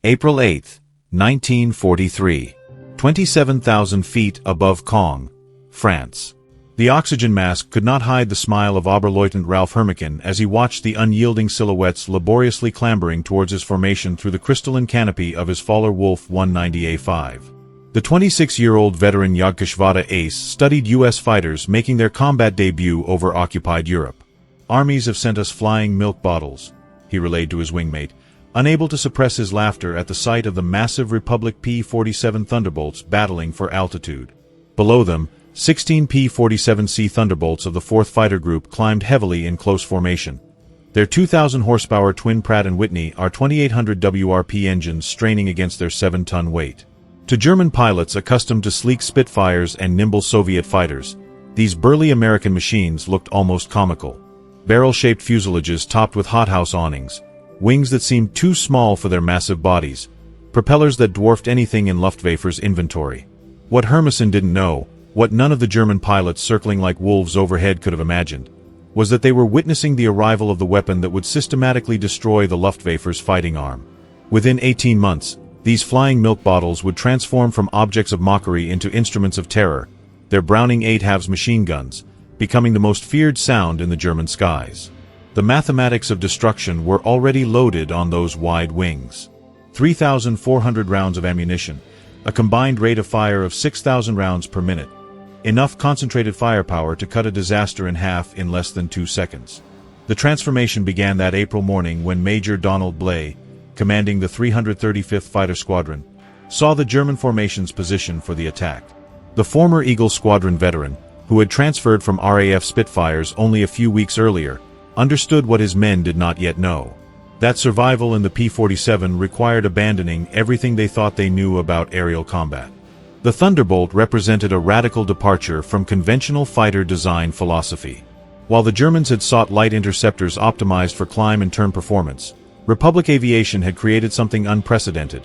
April 8, 1943. 27,000 feet above Caen, France. The oxygen mask could not hide the smile of Oberleutnant Ralph Hermican as he watched the unyielding silhouettes laboriously clambering towards his formation through the crystalline canopy of his Faller Wolf 190A5. The 26-year-old veteran Jagdgeschwader ace studied U.S. fighters making their combat debut over occupied Europe. "Armies have sent us flying milk bottles," he relayed to his wingmate, unable to suppress his laughter at the sight of the massive Republic P-47 Thunderbolts battling for altitude. Below them, 16 P-47C Thunderbolts of the 4th Fighter Group climbed heavily in close formation. Their 2,000-horsepower twin Pratt & Whitney R2800 WRP engines straining against their 7-ton weight. To German pilots accustomed to sleek Spitfires and nimble Soviet fighters, these burly American machines looked almost comical. Barrel-shaped fuselages topped with hothouse awnings, wings that seemed too small for their massive bodies, propellers that dwarfed anything in Luftwaffe's inventory. What Hermison didn't know, what none of the German pilots circling like wolves overhead could have imagined, was that they were witnessing the arrival of the weapon that would systematically destroy the Luftwaffe's fighting arm. Within 18 months, these flying milk bottles would transform from objects of mockery into instruments of terror, their Browning 8/2 machine guns becoming the most feared sound in the German skies. The mathematics of destruction were already loaded on those wide wings. 3,400 rounds of ammunition, a combined rate of fire of 6,000 rounds per minute, enough concentrated firepower to cut a disaster in half in less than 2 seconds. The transformation began that April morning when Major Donald Blay, commanding the 335th Fighter Squadron, saw the German formations position for the attack. The former Eagle Squadron veteran, who had transferred from RAF Spitfires only a few weeks earlier, understood what his men did not yet know. That survival in the P-47 required abandoning everything they thought they knew about aerial combat. The Thunderbolt represented a radical departure from conventional fighter design philosophy. While the Germans had sought light interceptors optimized for climb and turn performance, Republic Aviation had created something unprecedented,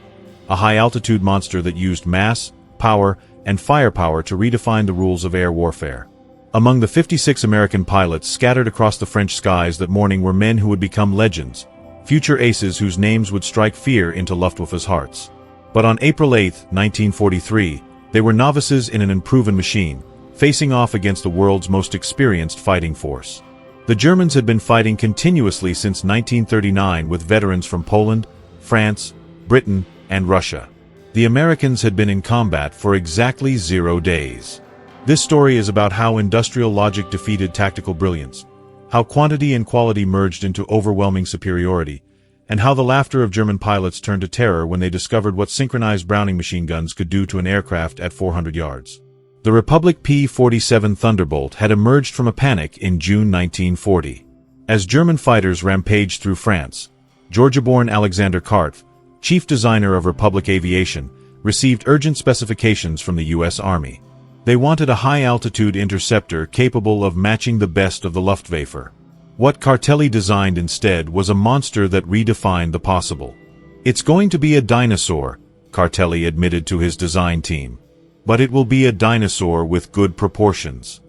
a high-altitude monster that used mass, power, and firepower to redefine the rules of air warfare. Among the 56 American pilots scattered across the French skies that morning were men who would become legends, future aces whose names would strike fear into Luftwaffe's hearts. But on April 8, 1943, they were novices in an unproven machine, facing off against the world's most experienced fighting force. The Germans had been fighting continuously since 1939 with veterans from Poland, France, Britain, and Russia. The Americans had been in combat for exactly 0 days. This story is about how industrial logic defeated tactical brilliance, how quantity and quality merged into overwhelming superiority, and how the laughter of German pilots turned to terror when they discovered what synchronized Browning machine guns could do to an aircraft at 400 yards. The Republic P-47 Thunderbolt had emerged from a panic in June 1940. As German fighters rampaged through France, Georgia-born Alexander Karpf, chief designer of Republic Aviation, received urgent specifications from the U.S. Army. They wanted a high-altitude interceptor capable of matching the best of the Luftwaffe. What Cartelli designed instead was a monster that redefined the possible. "It's going to be a dinosaur," Cartelli admitted to his design team. "But it will be a dinosaur with good proportions."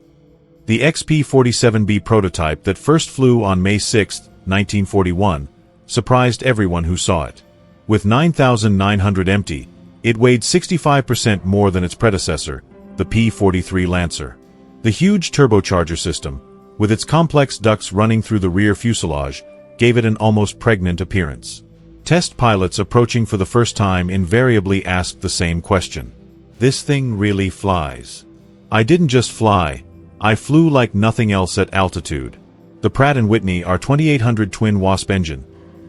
The XP-47B prototype that first flew on May 6, 1941, surprised everyone who saw it. With 9,900 empty, it weighed 65% more than its predecessor, the P-43 Lancer. The huge turbocharger system, with its complex ducts running through the rear fuselage, gave it an almost pregnant appearance. Test pilots approaching for the first time invariably asked the same question. "This thing really flies." "I didn't just fly, I flew like nothing else at altitude." The Pratt & Whitney R2800 twin Wasp engine,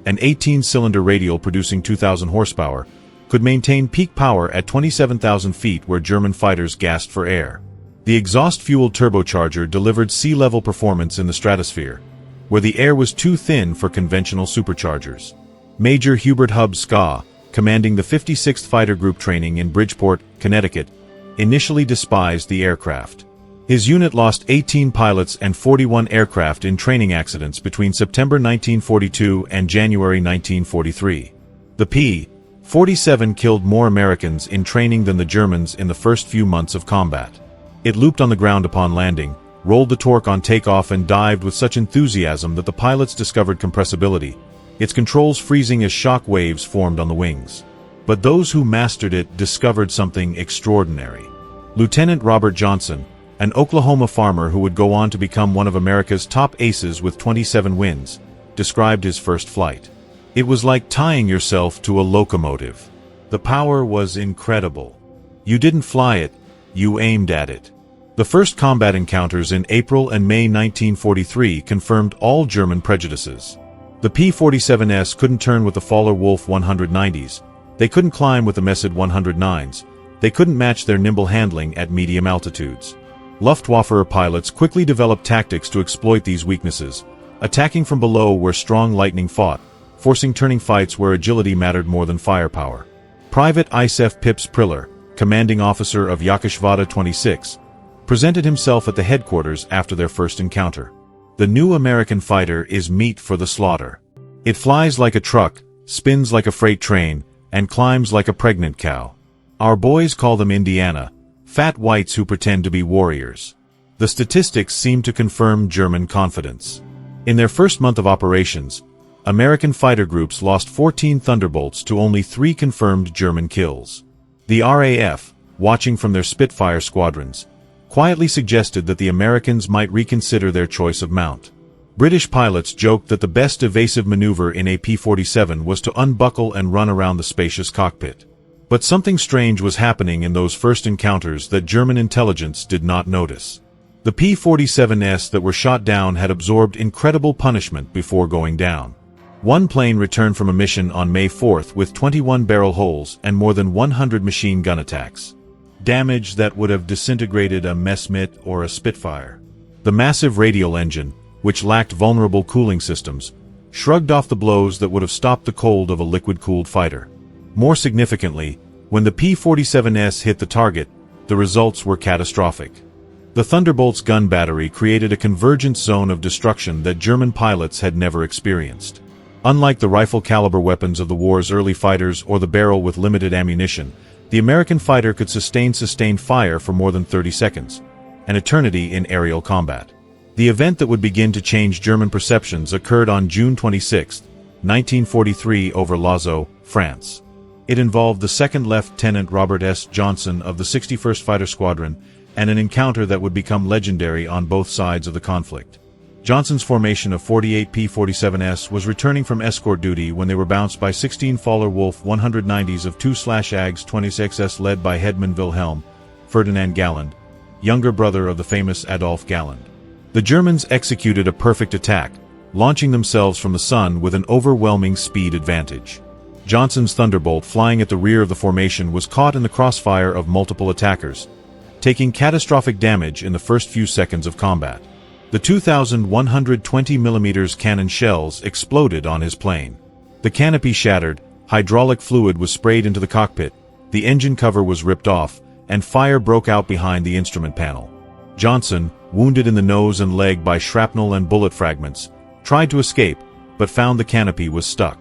an 18-cylinder radial producing 2,000 horsepower, could maintain peak power at 27,000 feet where German fighters gasped for air. The exhaust-fueled turbocharger delivered sea-level performance in the stratosphere, where the air was too thin for conventional superchargers. Major Hubert Hub Ska, commanding the 56th Fighter Group training in Bridgeport, Connecticut, initially despised the aircraft. His unit lost 18 pilots and 41 aircraft in training accidents between September 1942 and January 1943. The P-47 killed more Americans in training than the Germans in the first few months of combat. It looped on the ground upon landing, rolled the torque on takeoff and dived with such enthusiasm that the pilots discovered compressibility, its controls freezing as shock waves formed on the wings. But those who mastered it discovered something extraordinary. Lieutenant Robert Johnson, an Oklahoma farmer who would go on to become one of America's top aces with 27 wins, described his first flight. It was like tying yourself to a locomotive. The power was incredible. You didn't fly it, you aimed at it. The first combat encounters in April and May 1943 confirmed all German prejudices. The P-47S couldn't turn with the Faller Wolf 190s, they couldn't climb with the Messerschmitt 109s, they couldn't match their nimble handling at medium altitudes. Luftwaffe pilots quickly developed tactics to exploit these weaknesses, attacking from below where strong lightning fought, forcing turning fights where agility mattered more than firepower. Private Isef Pips Priller, commanding officer of Yakashvada 26, presented himself at the headquarters after their first encounter. The new American fighter is meat for the slaughter. It flies like a truck, spins like a freight train, and climbs like a pregnant cow. Our boys call them Indiana, fat whites who pretend to be warriors. The statistics seem to confirm German confidence. In their first month of operations, American fighter groups lost 14 Thunderbolts to only 3 confirmed German kills. The RAF, watching from their Spitfire squadrons, quietly suggested that the Americans might reconsider their choice of mount. British pilots joked that the best evasive maneuver in a P-47 was to unbuckle and run around the spacious cockpit. But something strange was happening in those first encounters that German intelligence did not notice. The P-47s that were shot down had absorbed incredible punishment before going down. One plane returned from a mission on May 4th with 21 barrel holes and more than 100 machine gun attacks. Damage that would have disintegrated a Messerschmitt or a Spitfire. The massive radial engine, which lacked vulnerable cooling systems, shrugged off the blows that would have stopped the cold of a liquid-cooled fighter. More significantly, when the P-47S hit the target, the results were catastrophic. The Thunderbolt's gun battery created a convergence zone of destruction that German pilots had never experienced. Unlike the rifle-caliber weapons of the war's early fighters or the barrel with limited ammunition, the American fighter could sustain sustained fire for more than 30 seconds, an eternity in aerial combat. The event that would begin to change German perceptions occurred on June 26, 1943 over Lazo, France. It involved the 2nd Lieutenant Robert S. Johnson of the 61st Fighter Squadron and an encounter that would become legendary on both sides of the conflict. Johnson's formation of 48 P-47s was returning from escort duty when they were bounced by 16 Faller Wolf 190s of 2/AGS 26s led by Headman Wilhelm Ferdinand Galland, younger brother of the famous Adolf Galland. The Germans executed a perfect attack, launching themselves from the sun with an overwhelming speed advantage. Johnson's Thunderbolt flying at the rear of the formation was caught in the crossfire of multiple attackers, taking catastrophic damage in the first few seconds of combat. The 2,120 mm cannon shells exploded on his plane. The canopy shattered, hydraulic fluid was sprayed into the cockpit, the engine cover was ripped off, and fire broke out behind the instrument panel. Johnson, wounded in the nose and leg by shrapnel and bullet fragments, tried to escape, but found the canopy was stuck.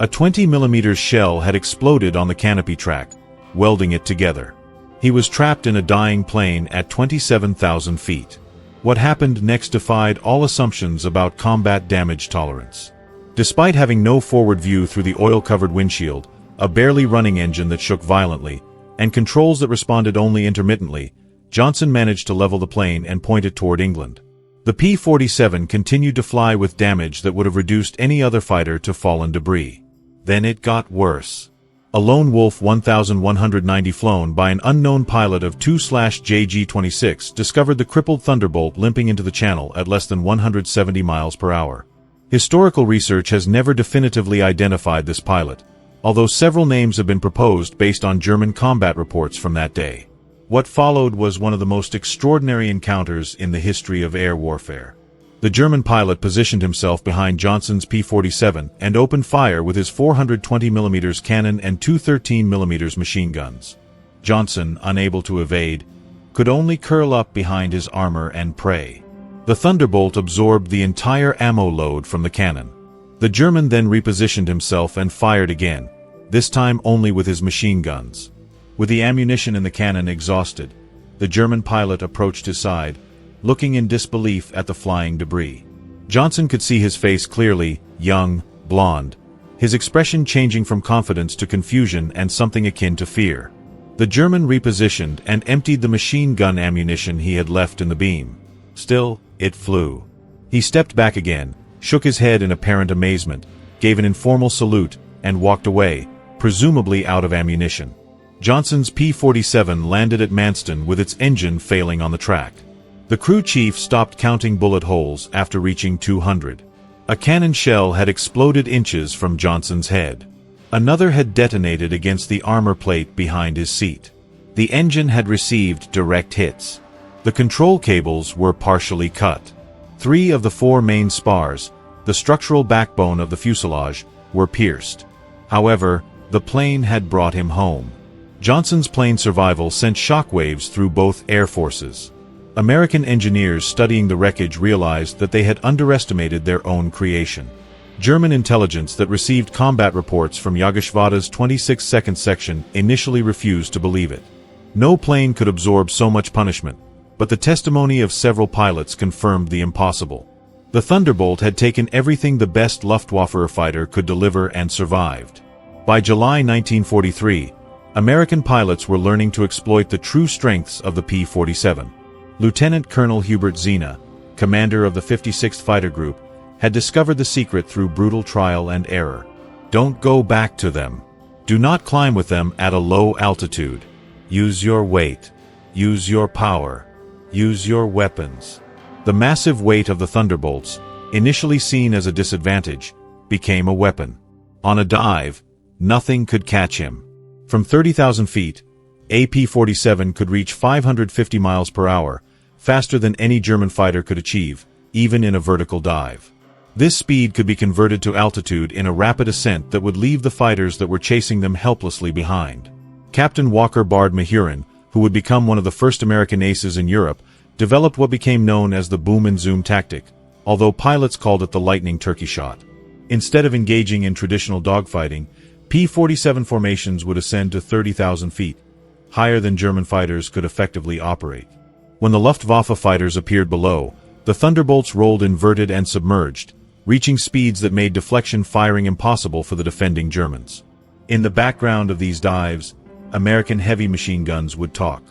A 20 mm shell had exploded on the canopy track, welding it together. He was trapped in a dying plane at 27,000 feet. What happened next defied all assumptions about combat damage tolerance. Despite having no forward view through the oil-covered windshield, a barely running engine that shook violently, and controls that responded only intermittently, Johnson managed to level the plane and point it toward England. The P-47 continued to fly with damage that would have reduced any other fighter to fallen debris. Then it got worse. A Lone Wolf 1190 flown by an unknown pilot of 2/JG-26 discovered the crippled Thunderbolt limping into the channel at less than 170 miles per hour. Historical research has never definitively identified this pilot, although several names have been proposed based on German combat reports from that day. What followed was one of the most extraordinary encounters in the history of air warfare. The German pilot positioned himself behind Johnson's P-47 and opened fire with his 420 mm cannon and 213 mm machine guns. Johnson, unable to evade, could only curl up behind his armor and pray. The Thunderbolt absorbed the entire ammo load from the cannon. The German then repositioned himself and fired again, this time only with his machine guns. With the ammunition in the cannon exhausted, the German pilot approached his side, looking in disbelief at the flying debris. Johnson could see his face clearly, young, blonde, his expression changing from confidence to confusion and something akin to fear. The German repositioned and emptied the machine gun ammunition he had left in the beam. Still, it flew. He stepped back again, shook his head in apparent amazement, gave an informal salute, and walked away, presumably out of ammunition. Johnson's P-47 landed at Manston with its engine failing on the track. The crew chief stopped counting bullet holes after reaching 200. A cannon shell had exploded inches from Johnson's head. Another had detonated against the armor plate behind his seat. The engine had received direct hits. The control cables were partially cut. 3 of the 4 main spars, the structural backbone of the fuselage, were pierced. However, the plane had brought him home. Johnson's plane survival sent shockwaves through both air forces. American engineers studying the wreckage realized that they had underestimated their own creation. German intelligence that received combat reports from Yugoslav's 26th Section initially refused to believe it. No plane could absorb so much punishment, but the testimony of several pilots confirmed the impossible. The Thunderbolt had taken everything the best Luftwaffe fighter could deliver and survived. By July 1943, American pilots were learning to exploit the true strengths of the P-47. Lieutenant Colonel Hubert Zena, commander of the 56th Fighter Group, had discovered the secret through brutal trial and error. Don't go back to them. Do not climb with them at a low altitude. Use your weight. Use your power. Use your weapons. The massive weight of the Thunderbolts, initially seen as a disadvantage, became a weapon. On a dive, nothing could catch him. From 30,000 feet, a P-47 could reach 550 miles per hour, faster than any German fighter could achieve, even in a vertical dive. This speed could be converted to altitude in a rapid ascent that would leave the fighters that were chasing them helplessly behind. Captain Walker Bard Mahurin, who would become one of the first American aces in Europe, developed what became known as the boom and zoom tactic, although pilots called it the lightning turkey shot. Instead of engaging in traditional dogfighting, P-47 formations would ascend to 30,000 feet, higher than German fighters could effectively operate. When the Luftwaffe fighters appeared below, the Thunderbolts rolled inverted and submerged, reaching speeds that made deflection firing impossible for the defending Germans. In the background of these dives, American heavy machine guns would talk.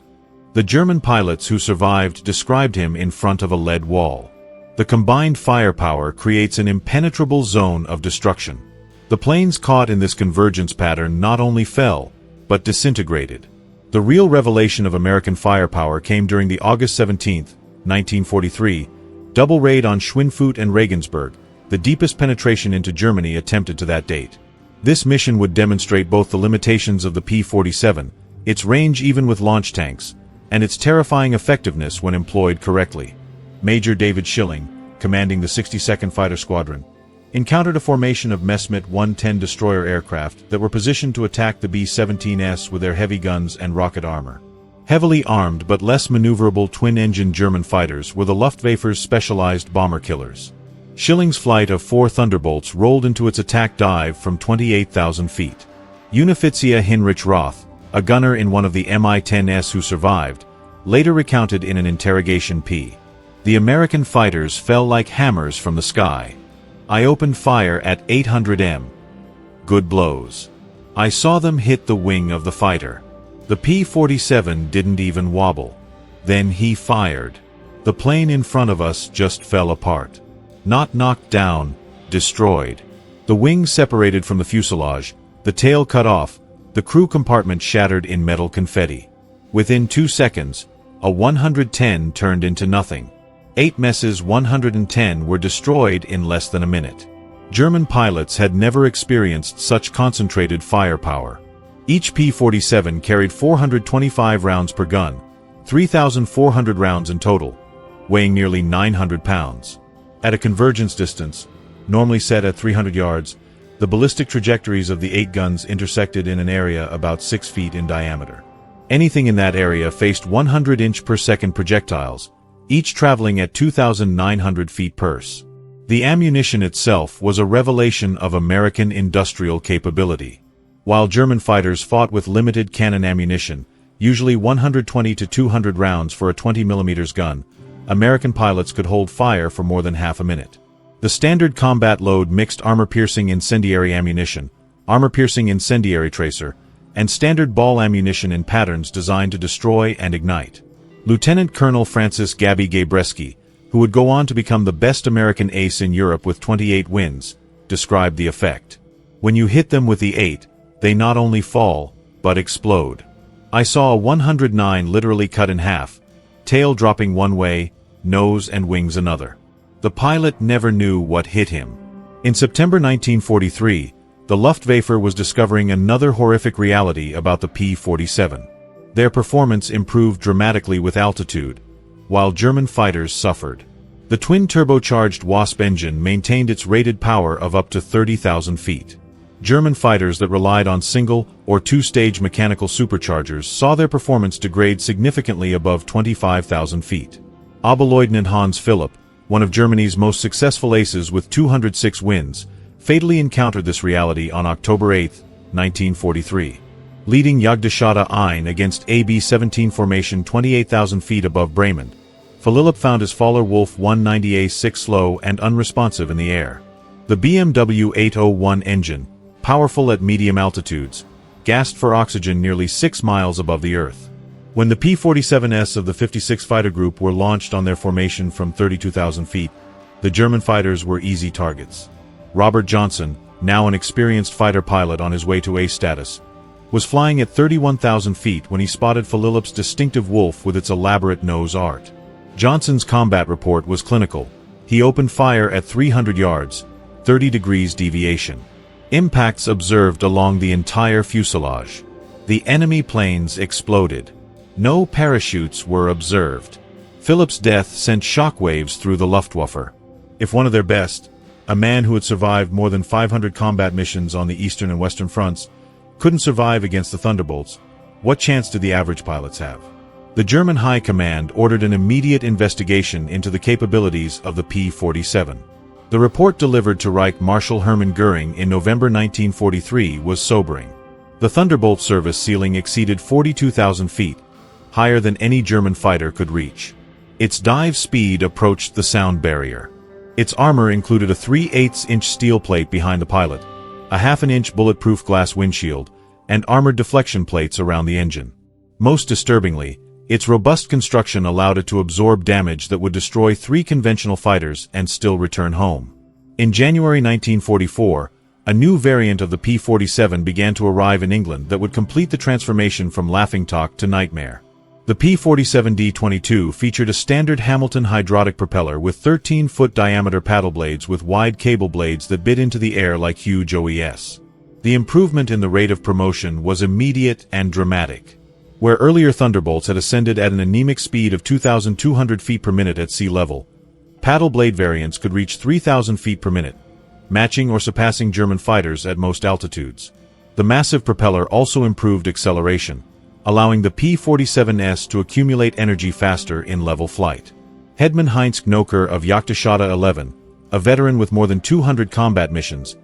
The German pilots who survived described him in front of a lead wall. The combined firepower creates an impenetrable zone of destruction. The planes caught in this convergence pattern not only fell, but disintegrated. The real revelation of American firepower came during the August 17, 1943, double raid on Schweinfurt and Regensburg, the deepest penetration into Germany attempted to that date. This mission would demonstrate both the limitations of the P-47, its range even with launch tanks, and its terrifying effectiveness when employed correctly. Major David Schilling, commanding the 62nd Fighter Squadron, encountered a formation of Messerschmitt 110 destroyer aircraft that were positioned to attack the B-17S with their heavy guns and rocket armor. Heavily armed but less maneuverable twin-engine German fighters were the Luftwaffe's specialized bomber killers. Schilling's flight of 4 Thunderbolts rolled into its attack dive from 28,000 feet. Uniffizier Heinrich Roth, a gunner in one of the Mi-10s who survived, later recounted in an interrogation P. The American fighters fell like hammers from the sky. I opened fire at 800 m. Good blows. I saw them hit the wing of the fighter. The P-47 didn't even wobble. Then he fired. The plane in front of us just fell apart. Not knocked down, destroyed. The wings separated from the fuselage, the tail cut off, the crew compartment shattered in metal confetti. Within 2 seconds, a 110 turned into nothing. 8 Mess's 110 were destroyed in less than a minute. German pilots had never experienced such concentrated firepower. Each P-47 carried 425 rounds per gun, 3,400 rounds in total, weighing nearly 900 pounds. At a convergence distance, normally set at 300 yards, the ballistic trajectories of the 8 guns intersected in an area about 6 feet in diameter. Anything in that area faced 100-inch-per-second projectiles, each traveling at 2,900 feet per second. The ammunition itself was a revelation of American industrial capability. While German fighters fought with limited cannon ammunition, usually 120 to 200 rounds for a 20 mm gun, American pilots could hold fire for more than half a minute. The standard combat load mixed armor-piercing incendiary ammunition, armor-piercing incendiary tracer, and standard ball ammunition in patterns designed to destroy and ignite. Lieutenant Colonel Francis Gabby Gabreski, who would go on to become the best American ace in Europe with 28 wins, described the effect. When you hit them with the 8, they not only fall, but explode. I saw a 109 literally cut in half, tail dropping one way, nose and wings another. The pilot never knew what hit him. In September 1943, the Luftwaffe was discovering another horrific reality about the P-47. Their performance improved dramatically with altitude, while German fighters suffered. The twin turbocharged Wasp engine maintained its rated power of up to 30,000 feet. German fighters that relied on single or two-stage mechanical superchargers saw their performance degrade significantly above 25,000 feet. Oberleutnant Hans Philipp, one of Germany's most successful aces with 206 wins, fatally encountered this reality on October 8, 1943. Leading Jagdgeschwader 1 against AB-17 formation 28,000 feet above Bremen, Philipp found his Faller Wolf 190A6 slow and unresponsive in the air. The BMW 801 engine, powerful at medium altitudes, gasped for oxygen nearly 6 miles above the Earth. When the P-47s of the 56 Fighter Group were launched on their formation from 32,000 feet, the German fighters were easy targets. Robert Johnson, now an experienced fighter pilot on his way to ace status, was flying at 31,000 feet when he spotted Philipp's distinctive Wolf with its elaborate nose art. Johnson's combat report was clinical. He opened fire at 300 yards, 30 degrees deviation. Impacts observed along the entire fuselage. The enemy planes exploded. No parachutes were observed. Philipp's death sent shockwaves through the Luftwaffe. If one of their best, a man who had survived more than 500 combat missions on the Eastern and Western fronts, couldn't survive against the Thunderbolts, what chance did the average pilots have? The German High Command ordered an immediate investigation into the capabilities of the P-47. The report delivered to Reich Marshal Hermann Göring in November 1943 was sobering. The Thunderbolt service ceiling exceeded 42,000 feet, higher than any German fighter could reach. Its dive speed approached the sound barrier. Its armor included a 3/8-inch steel plate behind the pilot, a 1/2-inch bulletproof glass windshield, and armored deflection plates around the engine. Most disturbingly, its robust construction allowed it to absorb damage that would destroy 3 conventional fighters and still return home. In January 1944, a new variant of the P-47 began to arrive in England that would complete the transformation from laughingstock to nightmare. The P-47D-22 featured a standard Hamilton hydraulic propeller with 13-foot diameter paddle blades with wide cable blades that bit into the air like huge OES. The improvement in the rate of promotion was immediate and dramatic. Where earlier Thunderbolts had ascended at an anemic speed of 2,200 feet per minute at sea level, paddle blade variants could reach 3,000 feet per minute, matching or surpassing German fighters at most altitudes. The massive propeller also improved acceleration, allowing the P-47s to accumulate energy faster in level flight. Hedman Heinz Knoker of Jagdgeschwader 11, a veteran with more than 200 combat missions,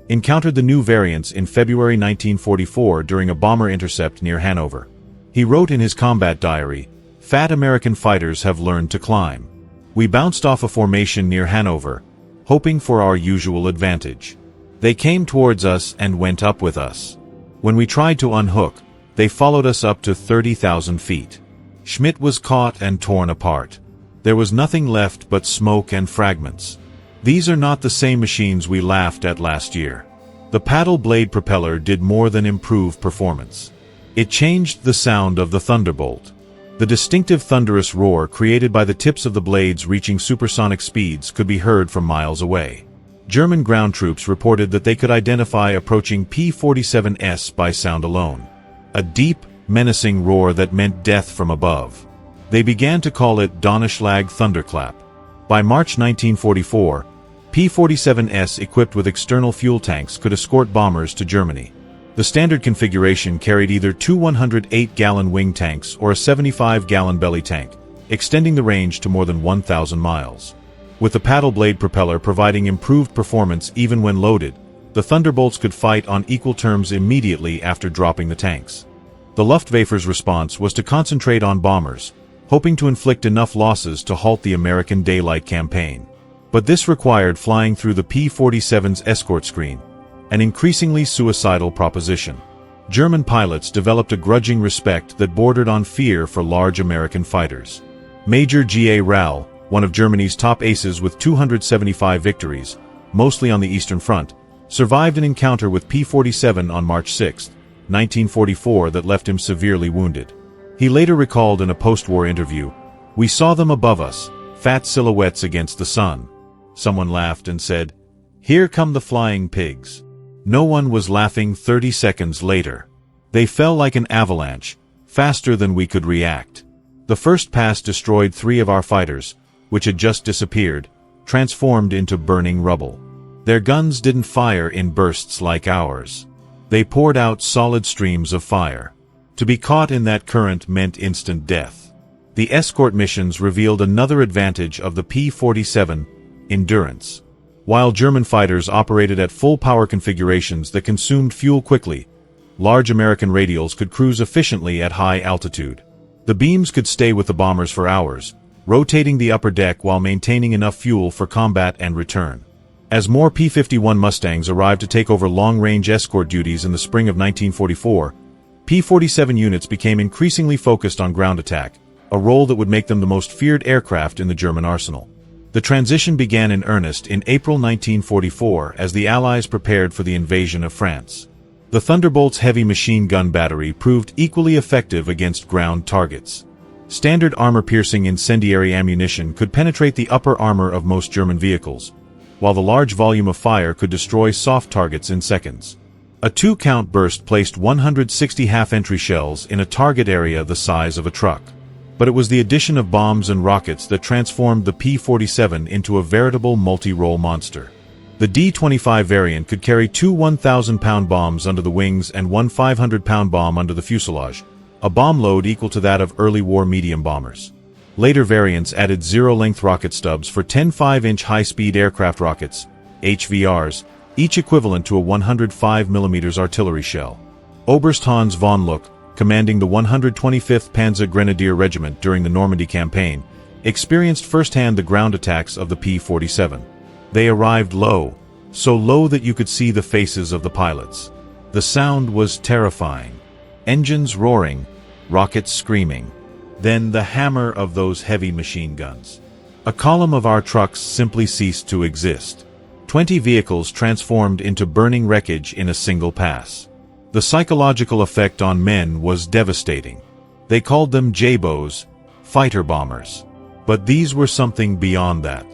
encountered the new variants in February 1944 during a bomber intercept near Hanover. He wrote in his combat diary, "Fat American fighters have learned to climb. We bounced off a formation near Hanover, hoping for our usual advantage. They came towards us and went up with us. When we tried to unhook, they followed us up to 30,000 feet. Schmitt was caught and torn apart. There was nothing left but smoke and fragments. These are not the same machines we laughed at last year." The paddle blade propeller did more than improve performance. It changed the sound of the Thunderbolt. The distinctive thunderous roar created by the tips of the blades reaching supersonic speeds could be heard from miles away. German ground troops reported that they could identify approaching P-47s by sound alone. A deep, menacing roar that meant death from above. They began to call it Donnerschlag Thunderclap. By March 1944, P-47s equipped with external fuel tanks could escort bombers to Germany. The standard configuration carried either 2 108-gallon wing tanks or a 75-gallon belly tank, extending the range to more than 1,000 miles. With the paddle blade propeller providing improved performance even when loaded, the Thunderbolts could fight on equal terms immediately after dropping the tanks. The Luftwaffe's response was to concentrate on bombers, hoping to inflict enough losses to halt the American daylight campaign. But this required flying through the P-47's escort screen, an increasingly suicidal proposition. German pilots developed a grudging respect that bordered on fear for large American fighters. Major G.A. Rall, one of Germany's top aces with 275 victories, mostly on the Eastern Front, survived an encounter with P-47 on March 6, 1944 that left him severely wounded. He later recalled in a post-war interview, "We saw them above us, fat silhouettes against the sun." Someone laughed and said, "Here come the flying pigs." No one was laughing 30 seconds later. They fell like an avalanche, faster than we could react. The first pass destroyed 3 of our fighters, which had just disappeared, transformed into burning rubble. Their guns didn't fire in bursts like ours. They poured out solid streams of fire. To be caught in that current meant instant death. The escort missions revealed another advantage of the P-47, endurance. While German fighters operated at full power configurations that consumed fuel quickly, large American radials could cruise efficiently at high altitude. The beams could stay with the bombers for hours, rotating the upper deck while maintaining enough fuel for combat and return. As more P-51 Mustangs arrived to take over long-range escort duties in the spring of 1944, P-47 units became increasingly focused on ground attack, a role that would make them the most feared aircraft in the German arsenal. The transition began in earnest in April 1944 as the Allies prepared for the invasion of France. The Thunderbolt's heavy machine gun battery proved equally effective against ground targets. Standard armor-piercing incendiary ammunition could penetrate the upper armor of most German vehicles, while the large volume of fire could destroy soft targets in seconds. A 2-count burst placed 160 half-entry shells in a target area the size of a truck. But it was the addition of bombs and rockets that transformed the P-47 into a veritable multi-role monster. The D-25 variant could carry 2 1,000-pound bombs under the wings and 1 500-pound bomb under the fuselage, a bomb load equal to that of early war medium bombers. Later variants added zero-length rocket stubs for 10 5-inch high-speed aircraft rockets, HVRs, each equivalent to a 105 mm artillery shell. Oberst Hans von Luck, commanding the 125th Panzer Grenadier Regiment during the Normandy campaign, experienced firsthand the ground attacks of the P-47. They arrived low, so low that you could see the faces of the pilots. The sound was terrifying. Engines roaring, rockets screaming. Then the hammer of those heavy machine guns. A column of our trucks simply ceased to exist. 20 vehicles transformed into burning wreckage in a single pass. The psychological effect on men was devastating. They called them Jabos, fighter bombers. But these were something beyond that.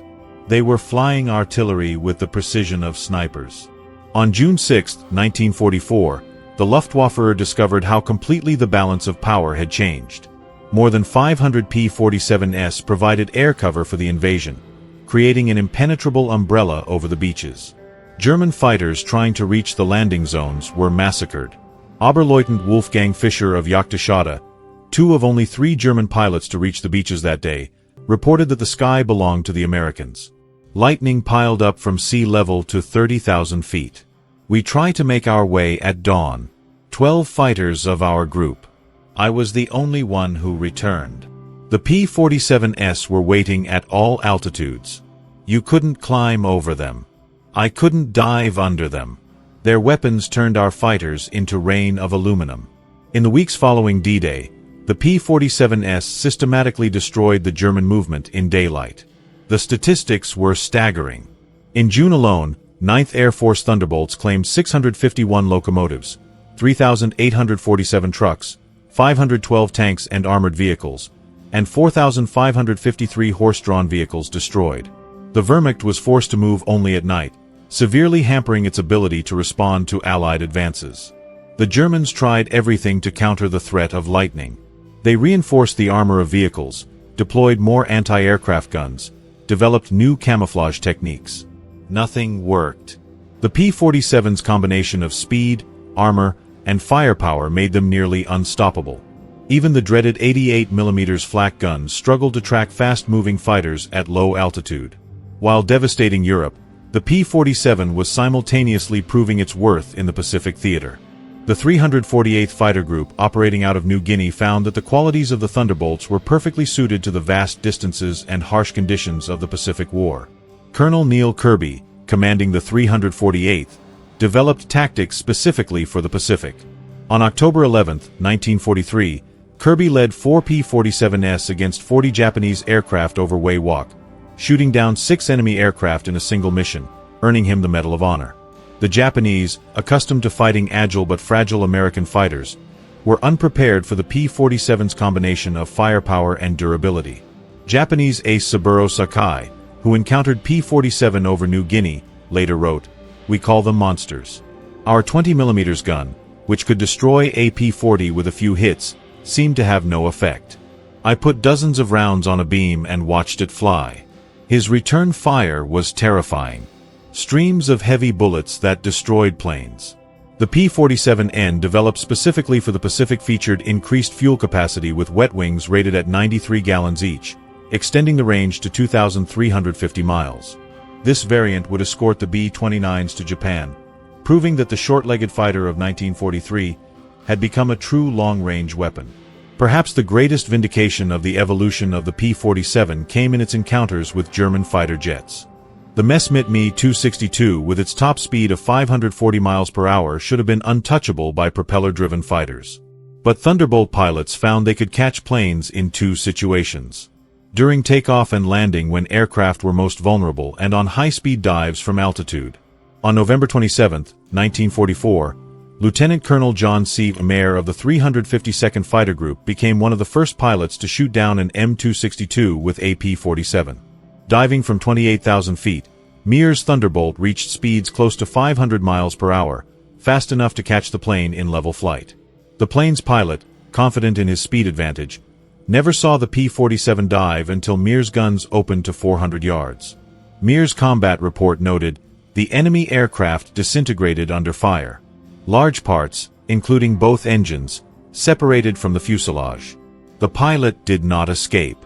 They were flying artillery with the precision of snipers. On June 6, 1944, the Luftwaffe discovered how completely the balance of power had changed. More than 500 P-47s provided air cover for the invasion, creating an impenetrable umbrella over the beaches. German fighters trying to reach the landing zones were massacred. Oberleutnant Wolfgang Fischer of Jagdgeschwader, 2 of only 3 German pilots to reach the beaches that day, reported that the sky belonged to the Americans. Lightning piled up from sea level to 30,000 feet. We try to make our way at dawn. 12 fighters of our group. I was the only one who returned. The P-47s were waiting at all altitudes. You couldn't climb over them. I couldn't dive under them. Their weapons turned our fighters into rain of aluminum. In the weeks following D-Day, the P-47s systematically destroyed the German movement in daylight. The statistics were staggering. In June alone, 9th Air Force Thunderbolts claimed 651 locomotives, 3,847 trucks, 512 tanks and armored vehicles, and 4,553 horse-drawn vehicles destroyed. The Wehrmacht was forced to move only at night, severely hampering its ability to respond to Allied advances. The Germans tried everything to counter the threat of lightning. They reinforced the armor of vehicles, deployed more anti-aircraft guns, developed new camouflage techniques. Nothing worked. The P-47's combination of speed, armor, and firepower made them nearly unstoppable. Even the dreaded 88mm flak guns struggled to track fast-moving fighters at low altitude. While devastating Europe, the P-47 was simultaneously proving its worth in the Pacific theater. The 348th Fighter Group operating out of New Guinea found that the qualities of the Thunderbolts were perfectly suited to the vast distances and harsh conditions of the Pacific War. Colonel Neil Kirby, commanding the 348th, developed tactics specifically for the Pacific. On October 11, 1943, Kirby led 4 P-47s against 40 Japanese aircraft over Wei-Wok, shooting down 6 enemy aircraft in a single mission, earning him the Medal of Honor. The Japanese, accustomed to fighting agile but fragile American fighters, were unprepared for the P-47's combination of firepower and durability. Japanese ace Saburo Sakai, who encountered P-47 over New Guinea, later wrote, "We call them monsters. Our 20mm gun, which could destroy a P-40 with a few hits, seemed to have no effect. I put dozens of rounds on a beam and watched it fly. His return fire was terrifying. Streams of heavy bullets that destroyed planes." The P-47N, developed specifically for the Pacific, featured increased fuel capacity with wet wings rated at 93 gallons each, extending the range to 2,350 miles. This variant would escort the B-29s to Japan, proving that the short-legged fighter of 1943 had become a true long-range weapon. Perhaps the greatest vindication of the evolution of the P-47 came in its encounters with German fighter jets. The Messerschmitt Me-262, with its top speed of 540 miles per hour, should have been untouchable by propeller-driven fighters. But Thunderbolt pilots found they could catch planes in 2 situations: during takeoff and landing, when aircraft were most vulnerable, and on high-speed dives from altitude. On November 27, 1944, Lieutenant Colonel John C. Mayer of the 352nd Fighter Group became one of the first pilots to shoot down an M262 with a P-47. Diving from 28,000 feet, Mayer's Thunderbolt reached speeds close to 500 miles per hour, fast enough to catch the plane in level flight. The plane's pilot, confident in his speed advantage, never saw the P-47 dive until Mayer's guns opened to 400 yards. Mayer's combat report noted, "The enemy aircraft disintegrated under fire. Large parts, including both engines, separated from the fuselage. The pilot did not escape."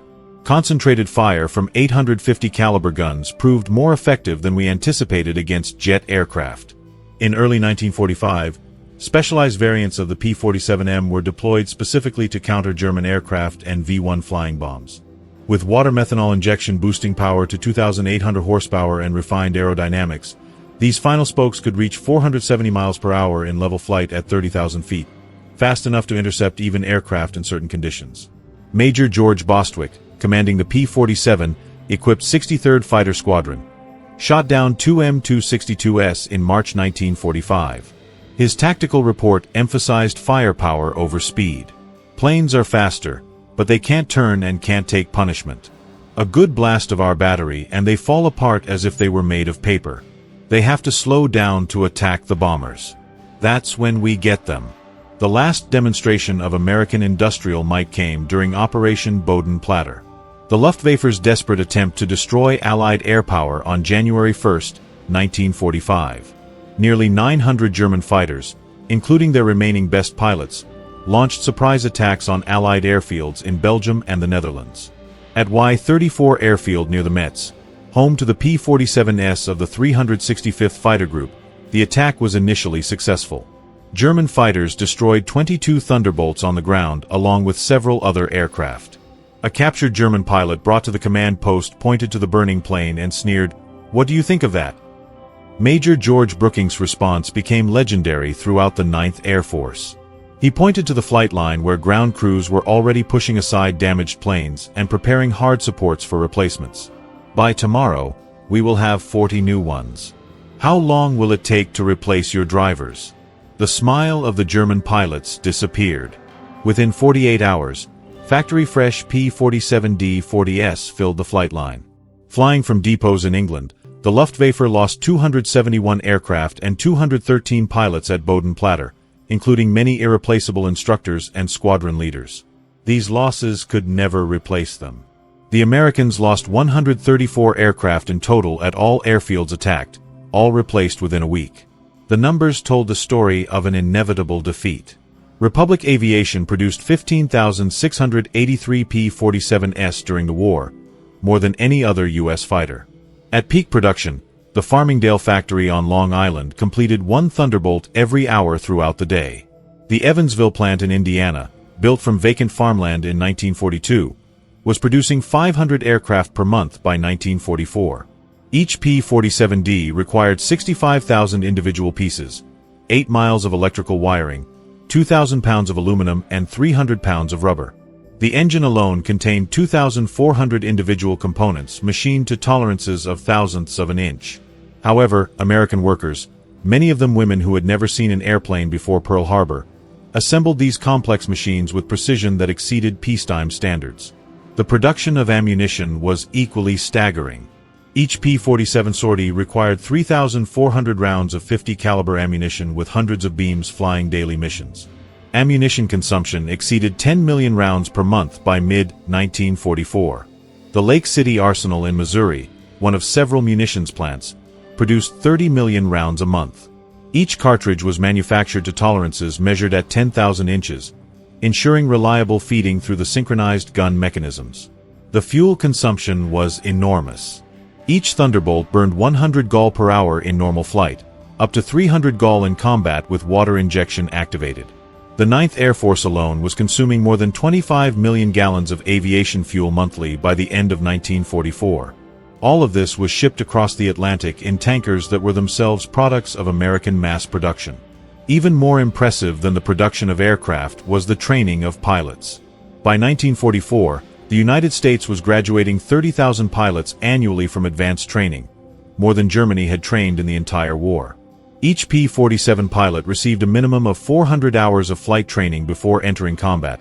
Concentrated fire from 850 caliber guns proved more effective than we anticipated against jet aircraft. In early 1945, specialized variants of the P-47M were deployed specifically to counter German aircraft and V-1 flying bombs. With water methanol injection boosting power to 2,800 horsepower and refined aerodynamics, these final spokes could reach 470 miles per hour in level flight at 30,000 feet, fast enough to intercept even aircraft in certain conditions. Major George Bostwick, commanding the P-47, equipped 63rd Fighter Squadron, shot down 2 M262s in March 1945. His tactical report emphasized firepower over speed. Planes are faster, but they can't turn and can't take punishment. A good blast of our battery and they fall apart as if they were made of paper. They have to slow down to attack the bombers. That's when we get them. The last demonstration of American industrial might came during Operation Bodenplatte. The Luftwaffe's desperate attempt to destroy Allied air power on January 1, 1945. Nearly 900 German fighters, including their remaining best pilots, launched surprise attacks on Allied airfields in Belgium and the Netherlands. At Y-34 airfield near the Metz, home to the P-47s of the 365th Fighter Group, the attack was initially successful. German fighters destroyed 22 Thunderbolts on the ground along with several other aircraft. A captured German pilot brought to the command post pointed to the burning plane and sneered, "What do you think of that?" Major George Brooking's response became legendary throughout the 9th Air Force. He pointed to the flight line where ground crews were already pushing aside damaged planes and preparing hard supports for replacements. "By tomorrow, we will have 40 new ones. How long will it take to replace your drivers?" The smile of the German pilots disappeared. Within 48 hours, factory-fresh P-47D-40s filled the flight line. Flying from depots in England, the Luftwaffe lost 271 aircraft and 213 pilots at Bodenplatte, including many irreplaceable instructors and squadron leaders. These losses could never replace them. The Americans lost 134 aircraft in total at all airfields attacked, all replaced within a week. The numbers told the story of an inevitable defeat. Republic Aviation produced 15,683 P-47s during the war, more than any other U.S. fighter. At peak production, the Farmingdale factory on Long Island completed 1 Thunderbolt every hour throughout the day. The Evansville plant in Indiana, built from vacant farmland in 1942, was producing 500 aircraft per month by 1944. Each P-47D required 65,000 individual pieces, 8 miles of electrical wiring, 2,000 pounds of aluminum and 300 pounds of rubber. The engine alone contained 2,400 individual components machined to tolerances of thousandths of an inch. However, American workers, many of them women who had never seen an airplane before Pearl Harbor, assembled these complex machines with precision that exceeded peacetime standards. The production of ammunition was equally staggering. Each P-47 sortie required 3,400 rounds of 50 caliber ammunition with hundreds of beams flying daily missions. Ammunition consumption exceeded 10 million rounds per month by mid-1944. The Lake City Arsenal in Missouri, one of several munitions plants, produced 30 million rounds a month. Each cartridge was manufactured to tolerances measured at 10,000 inches, ensuring reliable feeding through the synchronized gun mechanisms. The fuel consumption was enormous. Each Thunderbolt burned 100 gall per hour in normal flight, up to 300 gall in combat with water injection activated. The 9th Air Force alone was consuming more than 25 million gallons of aviation fuel monthly by the end of 1944. All of this was shipped across the Atlantic in tankers that were themselves products of American mass production. Even more impressive than the production of aircraft was the training of pilots. By 1944, the United States was graduating 30,000 pilots annually from advanced training, more than Germany had trained in the entire war. Each P-47 pilot received a minimum of 400 hours of flight training before entering combat,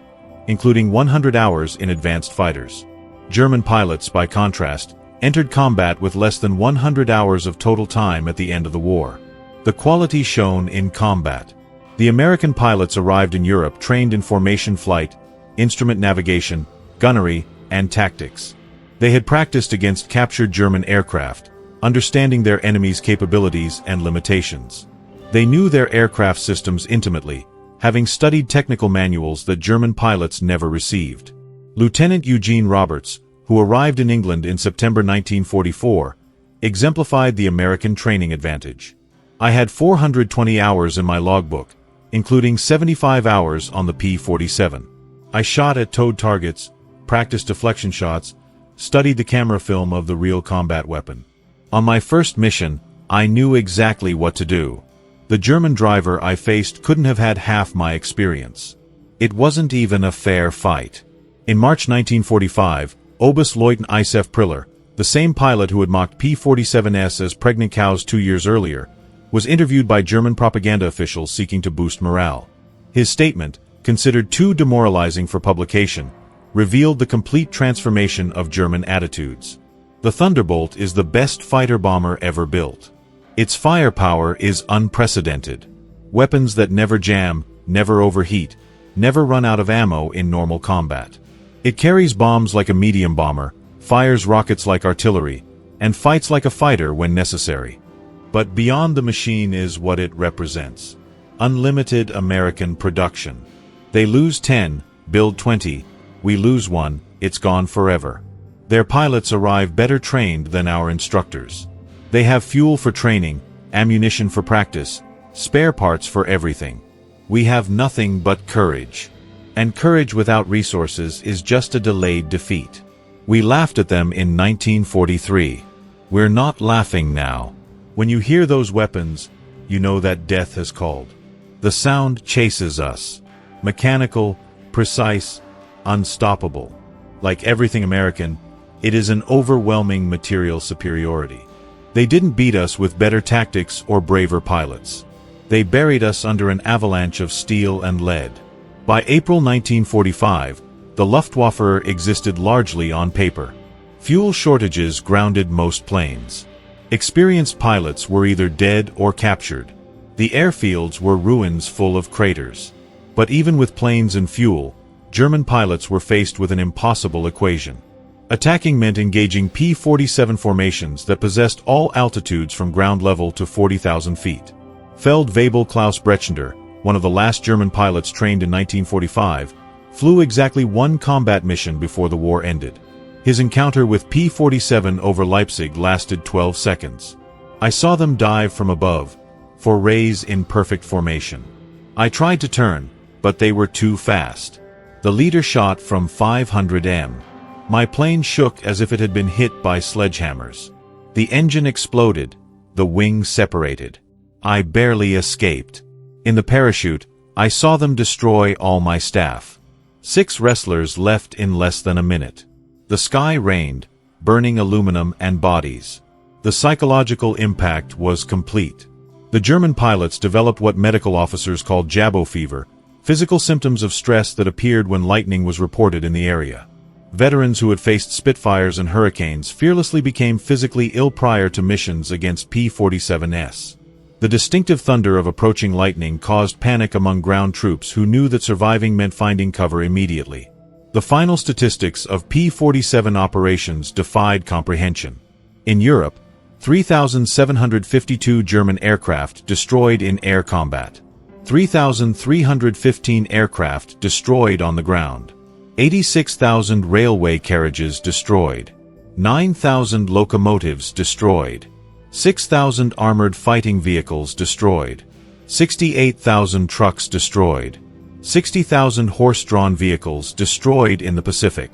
including 100 hours in advanced fighters. German pilots, by contrast, entered combat with less than 100 hours of total time at the end of the war. The quality shown in combat. The American pilots arrived in Europe trained in formation flight, instrument navigation, gunnery, and tactics. They had practiced against captured German aircraft, understanding their enemy's capabilities and limitations. They knew their aircraft systems intimately, having studied technical manuals that German pilots never received. Lieutenant Eugene Roberts, who arrived in England in September 1944, exemplified the American training advantage. I had 420 hours in my logbook, including 75 hours on the P-47. I shot at towed targets, practiced deflection shots, studied the camera film of the real combat weapon. On my first mission, I knew exactly what to do. The German driver I faced couldn't have had half my experience. It wasn't even a fair fight. In March 1945, Oberstleutnant Isef Priller, the same pilot who had mocked P-47s as pregnant cows 2 years earlier, was interviewed by German propaganda officials seeking to boost morale. His statement, considered too demoralizing for publication, revealed the complete transformation of German attitudes. The Thunderbolt is the best fighter bomber ever built. Its firepower is unprecedented. Weapons that never jam, never overheat, never run out of ammo in normal combat. It carries bombs like a medium bomber, fires rockets like artillery, and fights like a fighter when necessary. But beyond the machine is what it represents. Unlimited American production. They lose 10, build 20, we lose 1, it's gone forever. Their pilots arrive better trained than our instructors. They have fuel for training, ammunition for practice, spare parts for everything. We have nothing but courage. And courage without resources is just a delayed defeat. We laughed at them in 1943. We're not laughing now. When you hear those weapons, you know that death has called. The sound chases us. Mechanical, precise, unstoppable. Like everything American, it is an overwhelming material superiority. They didn't beat us with better tactics or braver pilots. They buried us under an avalanche of steel and lead. By April 1945, the Luftwaffe existed largely on paper. Fuel shortages grounded most planes. Experienced pilots were either dead or captured. The airfields were ruins full of craters. But even with planes and fuel, German pilots were faced with an impossible equation. Attacking meant engaging P-47 formations that possessed all altitudes from ground level to 40,000 feet. Feldwebel Klaus Brechender, one of the last German pilots trained in 1945, flew exactly one combat mission before the war ended. His encounter with P-47 over Leipzig lasted 12 seconds. I saw them dive from above, forays in perfect formation. I tried to turn, but they were too fast. The leader shot from 500 m. My plane shook as if it had been hit by sledgehammers. The engine exploded. The wings separated. I barely escaped. In the parachute, I saw them destroy all my staff. 6 wrestlers left in less than a minute. The sky rained, burning aluminum and bodies. The psychological impact was complete. The German pilots developed what medical officers called Jabo fever, physical symptoms of stress that appeared when lightning was reported in the area. Veterans who had faced Spitfires and Hurricanes fearlessly became physically ill prior to missions against P-47s. The distinctive thunder of approaching lightning caused panic among ground troops who knew that surviving meant finding cover immediately. The final statistics of P-47 operations defied comprehension. In Europe, 3,752 German aircraft destroyed in air combat. 3,315 aircraft destroyed on the ground. 86,000 railway carriages destroyed. 9,000 locomotives destroyed. 6,000 armored fighting vehicles destroyed. 68,000 trucks destroyed. 60,000 horse-drawn vehicles destroyed in the Pacific.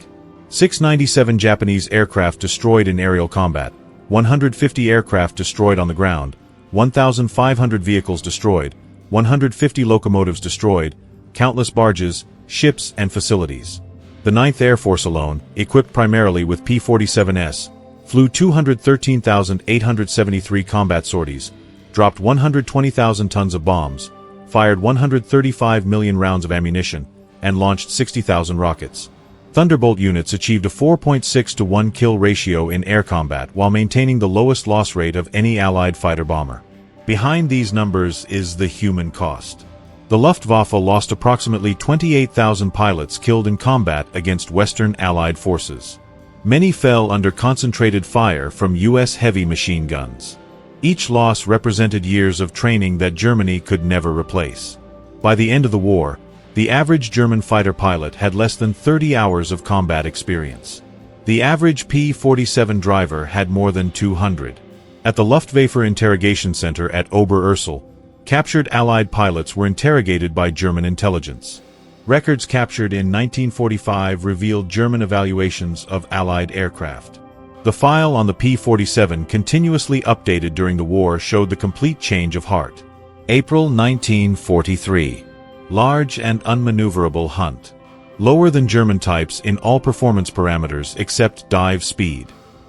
697 Japanese aircraft destroyed in aerial combat. 150 aircraft destroyed on the ground. 1,500 vehicles destroyed. 150 locomotives destroyed. Countless barges, ships, and facilities. The 9th Air Force alone, equipped primarily with P-47s, flew 213,873 combat sorties, dropped 120,000 tons of bombs, fired 135 million rounds of ammunition, and launched 60,000 rockets. Thunderbolt units achieved a 4.6 to 1 kill ratio in air combat while maintaining the lowest loss rate of any Allied fighter-bomber. Behind these numbers is the human cost. The Luftwaffe lost approximately 28,000 pilots killed in combat against Western Allied forces. Many fell under concentrated fire from U.S. heavy machine guns. Each loss represented years of training that Germany could never replace. By the end of the war, the average German fighter pilot had less than 30 hours of combat experience. The average P-47 driver had more than 200. At the Luftwaffe interrogation center at Oberursel, captured Allied pilots were interrogated by German intelligence. Records captured in 1945 revealed German evaluations of Allied aircraft. The file on the P-47 continuously updated during the war showed the complete change of heart. April 1943. Large and unmaneuverable Hunt. Lower than German types in all performance parameters except dive speed.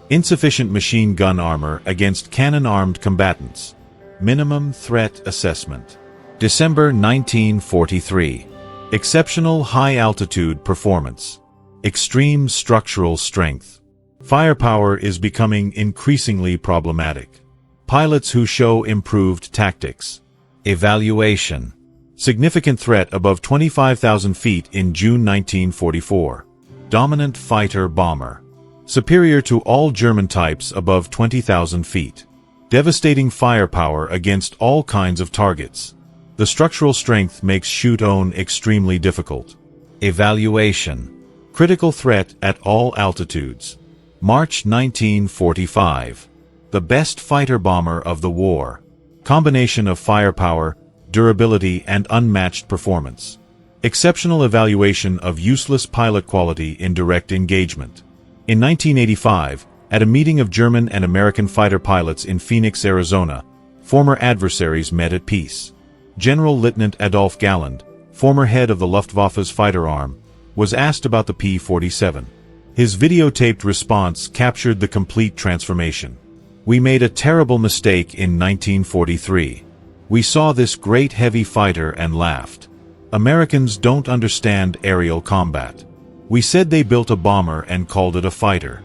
Insufficient machine gun armor against cannon-armed combatants. Minimum threat assessment. December 1943. Exceptional high-altitude performance. Extreme structural strength. Firepower is becoming increasingly problematic. Pilots who show improved tactics. Evaluation. Significant threat above 25,000 feet in June 1944. Dominant fighter bomber. Superior to all German types above 20,000 feet. Devastating firepower against all kinds of targets. The structural strength makes shoot-on extremely difficult. Evaluation. Critical threat at all altitudes. March 1945. The best fighter bomber of the war. Combination of firepower, durability, and unmatched performance. Exceptional evaluation of useless pilot quality in direct engagement. In 1985, at a meeting of German and American fighter pilots in Phoenix, Arizona, former adversaries met at peace. General Lieutenant Adolf Galland, former head of the Luftwaffe's fighter arm, was asked about the P-47. His videotaped response captured the complete transformation. "We made a terrible mistake in 1943. We saw this great heavy fighter and laughed. Americans don't understand aerial combat. We said they built a bomber and called it a fighter.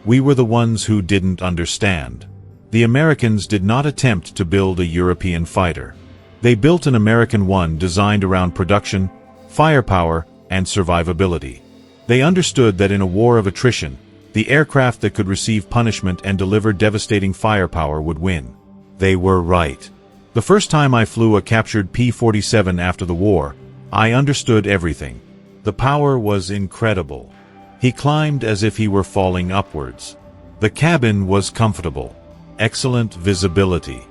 We were the ones who didn't understand. The Americans did not attempt to build a European fighter. They built an American one designed around production, firepower, and survivability. They understood that in a war of attrition, the aircraft that could receive punishment and deliver devastating firepower would win. They were right. The first time I flew a captured P-47 after the war, I understood everything. The power was incredible. He climbed as if he were falling upwards. The cabin was comfortable. Excellent visibility.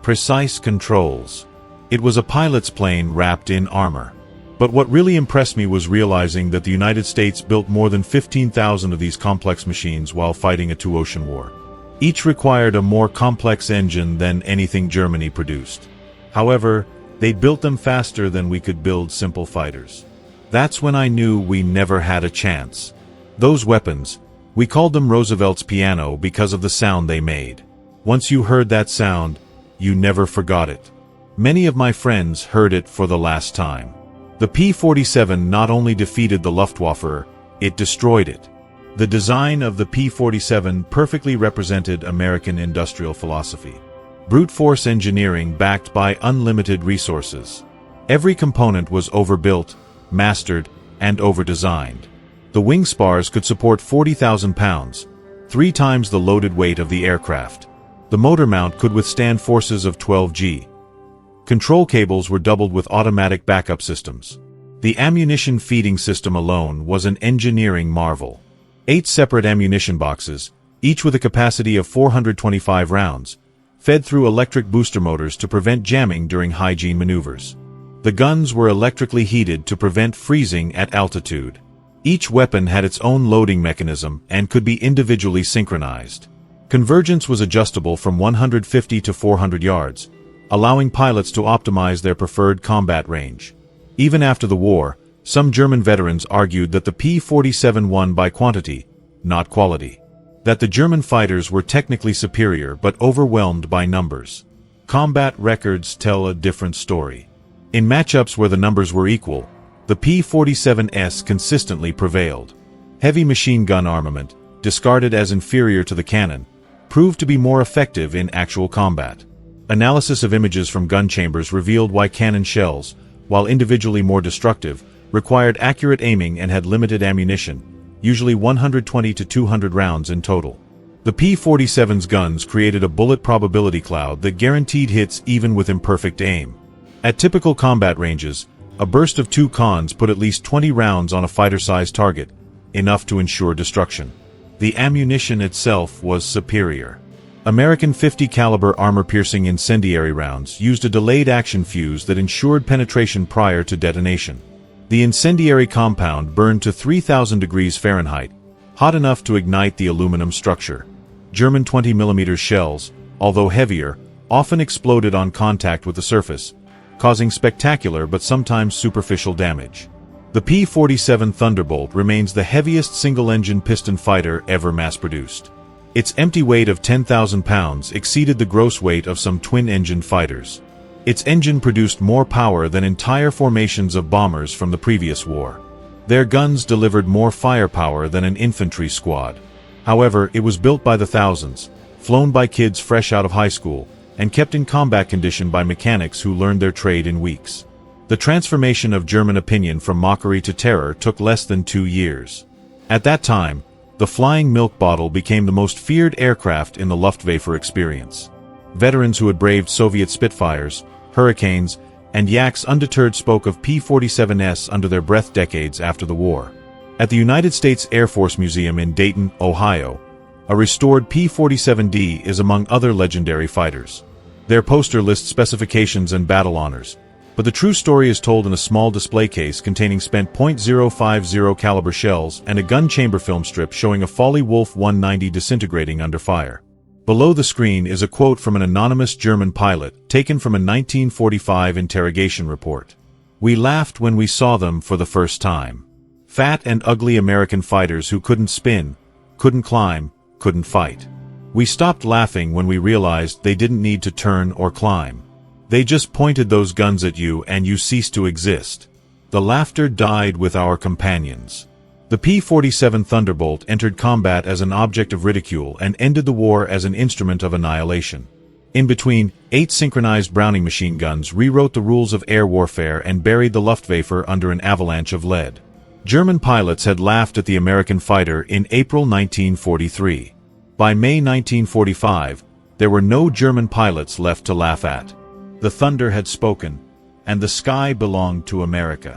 Precise controls. It was a pilot's plane wrapped in armor. But what really impressed me was realizing that the United States built more than 15,000 of these complex machines while fighting a two-ocean war. Each required a more complex engine than anything Germany produced. However, they built them faster than we could build simple fighters. That's when I knew we never had a chance. Those weapons, we called them Roosevelt's piano because of the sound they made. Once you heard that sound, you never forgot it. Many of my friends heard it for the last time. The P-47 not only defeated the Luftwaffe, it destroyed it. The design of the P-47 perfectly represented American industrial philosophy. Brute force engineering backed by unlimited resources. Every component was overbuilt, mastered, and overdesigned. The wing spars could support 40,000 pounds, 3 times the loaded weight of the aircraft. The motor mount could withstand forces of 12 G. Control cables were doubled with automatic backup systems. The ammunition feeding system alone was an engineering marvel. 8 separate ammunition boxes, each with a capacity of 425 rounds, fed through electric booster motors to prevent jamming during hygiene maneuvers. The guns were electrically heated to prevent freezing at altitude. Each weapon had its own loading mechanism and could be individually synchronized. Convergence was adjustable from 150 to 400 yards, allowing pilots to optimize their preferred combat range. Even after the war, some German veterans argued that the P-47 won by quantity, not quality. That the German fighters were technically superior but overwhelmed by numbers. Combat records tell a different story. In matchups where the numbers were equal, the P-47S consistently prevailed. Heavy machine gun armament, discarded as inferior to the cannon, proved to be more effective in actual combat. Analysis of images from gun chambers revealed why cannon shells, while individually more destructive, required accurate aiming and had limited ammunition, usually 120 to 200 rounds in total. The P-47's guns created a bullet probability cloud that guaranteed hits even with imperfect aim. At typical combat ranges, a burst of 2 cons put at least 20 rounds on a fighter-sized target, enough to ensure destruction. The ammunition itself was superior. American 50 caliber armor-piercing incendiary rounds used a delayed action fuse that ensured penetration prior to detonation. The incendiary compound burned to 3,000 degrees Fahrenheit, hot enough to ignite the aluminum structure. German 20mm shells, although heavier, often exploded on contact with the surface, causing spectacular but sometimes superficial damage. The P-47 Thunderbolt remains the heaviest single-engine piston fighter ever mass-produced. Its empty weight of 10,000 pounds exceeded the gross weight of some twin-engine fighters. Its engine produced more power than entire formations of bombers from the previous war. Their guns delivered more firepower than an infantry squad. However, it was built by the thousands, flown by kids fresh out of high school, and kept in combat condition by mechanics who learned their trade in weeks. The transformation of German opinion from mockery to terror took less than 2 years. At that time, the flying milk bottle became the most feared aircraft in the Luftwaffe experience. Veterans who had braved Soviet Spitfires, Hurricanes, and Yaks undeterred spoke of P-47s under their breath decades after the war. At the United States Air Force Museum in Dayton, Ohio, a restored P-47D is among other legendary fighters. Their poster lists specifications and battle honors, but the true story is told in a small display case containing spent .050 caliber shells and a gun chamber film strip showing a Folly Wolf 190 disintegrating under fire. Below the screen is a quote from an anonymous German pilot taken from a 1945 interrogation report. "We laughed when we saw them for the first time. Fat and ugly American fighters who couldn't spin, couldn't climb, couldn't fight. We stopped laughing when we realized they didn't need to turn or climb. They just pointed those guns at you and you ceased to exist. The laughter died with our companions." The P-47 Thunderbolt entered combat as an object of ridicule and ended the war as an instrument of annihilation. In between, 8 synchronized Browning machine guns rewrote the rules of air warfare and buried the Luftwaffe under an avalanche of lead. German pilots had laughed at the American fighter in April 1943. By May 1945, there were no German pilots left to laugh at. The thunder had spoken, and the sky belonged to America.